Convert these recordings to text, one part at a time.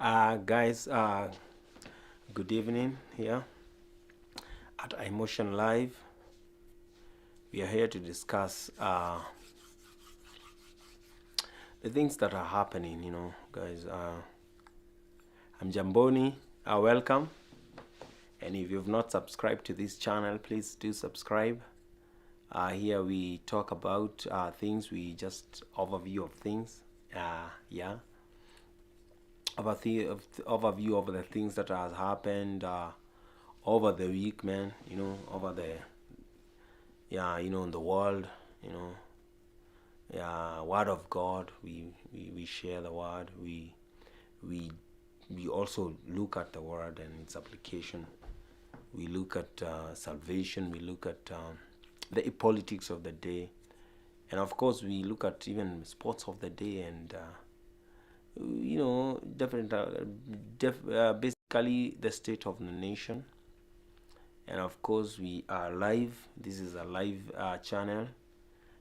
Guys, good evening here at Emotion Live. We are here to discuss the things that are happening, guys. I'm Jamboni. Welcome. And if you've not subscribed to this channel, please do subscribe. Here we talk about things, we just overview of things. Yeah. Overview of the things that has happened over the week, man. Over the in the world. Word of God. We share the word. We also look at the word and its application. We look at salvation. We look at the politics of the day, and of course we look at even sports of the day and. Basically the state of the nation. And of course we are live. This is a live channel,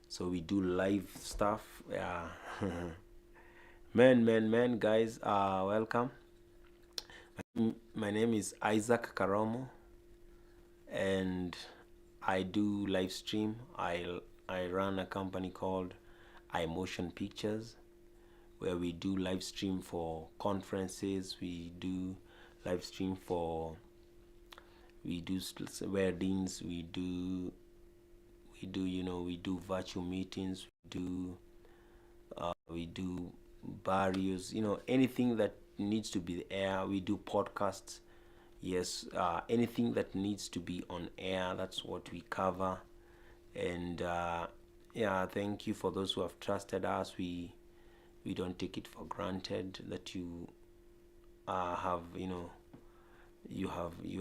so we do live stuff. Man, guys, welcome. My name is Isaac Karomo, and I do live stream. I run a company called iMotion Pictures, where we do live stream for conferences. We do live stream for weddings. We do virtual meetings. We do burials. Anything that needs to be air. We do podcasts. Yes, anything that needs to be on air. That's what we cover. And thank you for those who have trusted us. We don't take it for granted that you have you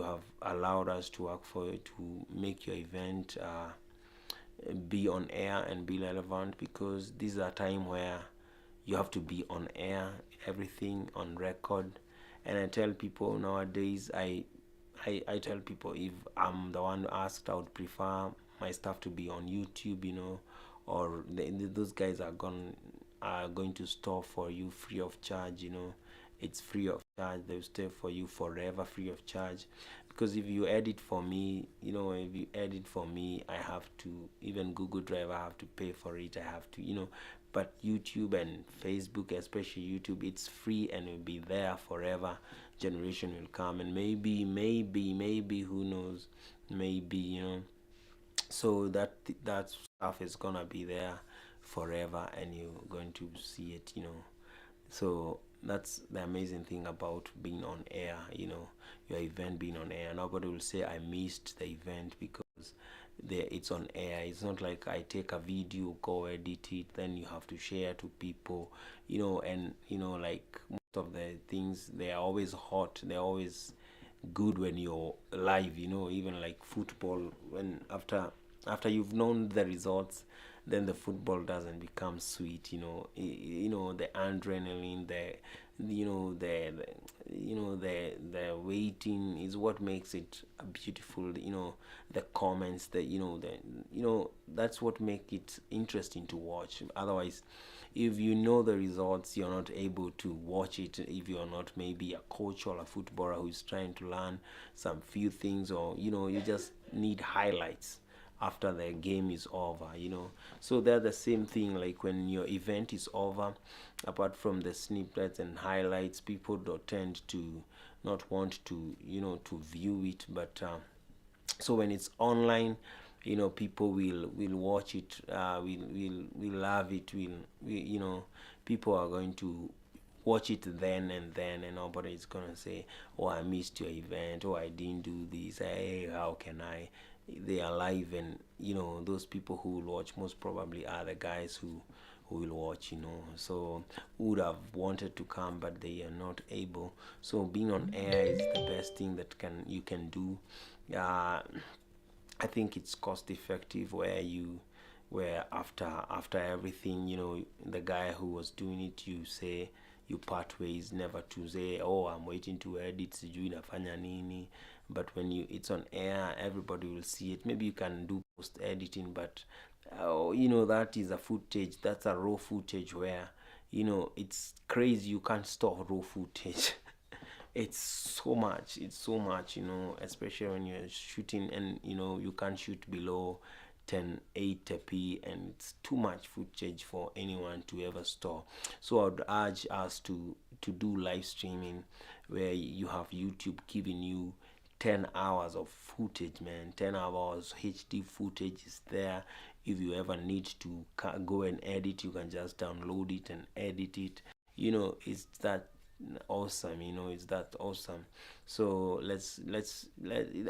have allowed us to work for you, to make your event be on air and be relevant, because this is a time where you have to be on air, everything on record. And I tell people nowadays, I tell people, if I'm the one asked, I would prefer my stuff to be on YouTube, or those guys are going to store for you free of charge. It's free of charge. They'll stay for you forever free of charge. Because if you edit for me, I have to, even Google Drive, I have to pay for it. I have to, but YouTube and Facebook, especially YouTube, it's free and will be there forever. Generation will come, and maybe, who knows, maybe, so that stuff is gonna be there forever, and you're going to see it. So that's the amazing thing about being on air. Your event being on air, nobody will say I missed the event, because it's on air. It's not like I take a video, go edit it, then you have to share to people. And like most of the things, they are always hot, they're always good when you're live. Even like football, when after you've known the results, then the football doesn't become sweet. The adrenaline, the waiting is what makes it beautiful. The comments, that's what make it interesting to watch. Otherwise, if you know the results, you're not able to watch it. If you're not maybe a coach or a footballer who's trying to learn some few things, or you just need highlights after the game is over. So they're the same thing. Like when your event is over, apart from the snippets and highlights, people don't tend to not want to to view it. But so when it's online, people will watch it, will love it, people are going to watch it then and then, and nobody is gonna say, oh, I missed your event, oh, I didn't do this, hey, how can I. They are live, and those people who will watch most probably are the guys who will watch, so would have wanted to come, but they are not able. So being on air is the best thing that you can do. I think it's cost effective, where after everything, the guy who was doing it, you say you part ways, never to say, oh, I'm waiting to edit, sijui nafanya nini. But when it's on air, everybody will see it. Maybe you can do post editing, but that is a footage, that's a raw footage, where it's crazy, you can't store raw footage. It's so much, it's so much, especially when you're shooting, and you can't shoot below 1080p, and it's too much footage for anyone to ever store. So I'd urge us to do live streaming where you have YouTube giving you 10 hours of footage, man. 10 hours HD footage is there. If you ever need to go and edit, you can just download it and edit it. It's that awesome. It's that awesome. So let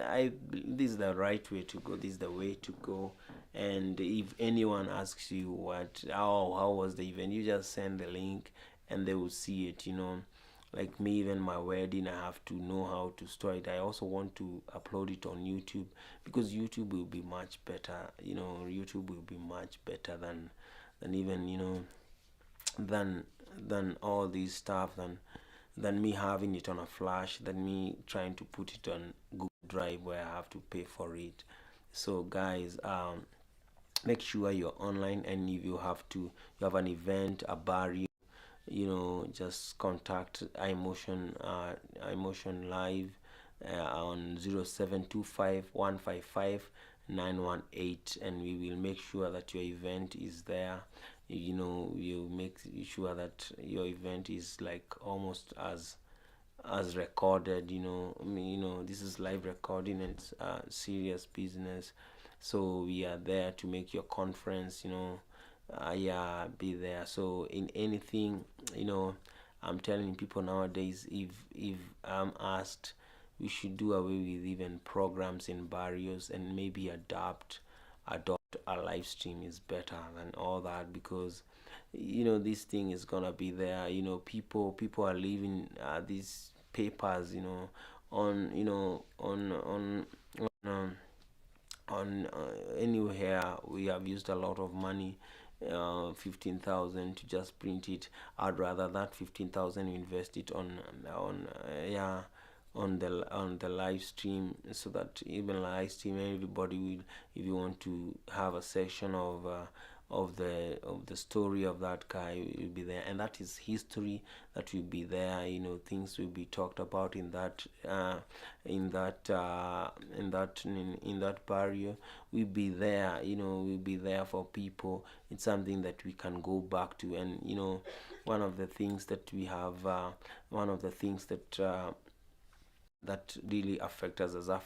I this is the right way to go. This is the way to go. And if anyone asks you how was the event, you just send the link and they will see it. Like me, even my wedding, I have to know how to store it. I also want to upload it on YouTube, because YouTube will be much better. YouTube will be much better than even than all these stuff, than me having it on a flash, than me trying to put it on Google Drive where I have to pay for it. So guys, make sure you're online, and if you have an event, a bar, just contact iMotion Live on 0725 155 918, and we will make sure that your event is there. You make sure that your event is like almost as recorded. This is live recording, and it's serious business. So we are there to make your conference, yeah, be there. So in anything, I'm telling people nowadays, if I'm asked, we should do away with even programs in barriers, and maybe adopt a live stream is better than all that, because this thing is gonna be there. People are leaving these papers, on um, anywhere. We have used a lot of money, 15,000 to just print it. I'd rather that 15,000 invest it yeah, on the live stream, so that even live stream, everybody will, if you want to have a section of the story of that guy, will be there, and that is history that will be there. Things will be talked about in that barrier. Will be there. Will be there for people. It's something that we can go back to. And one of the things that we have, one of the things that really affect us as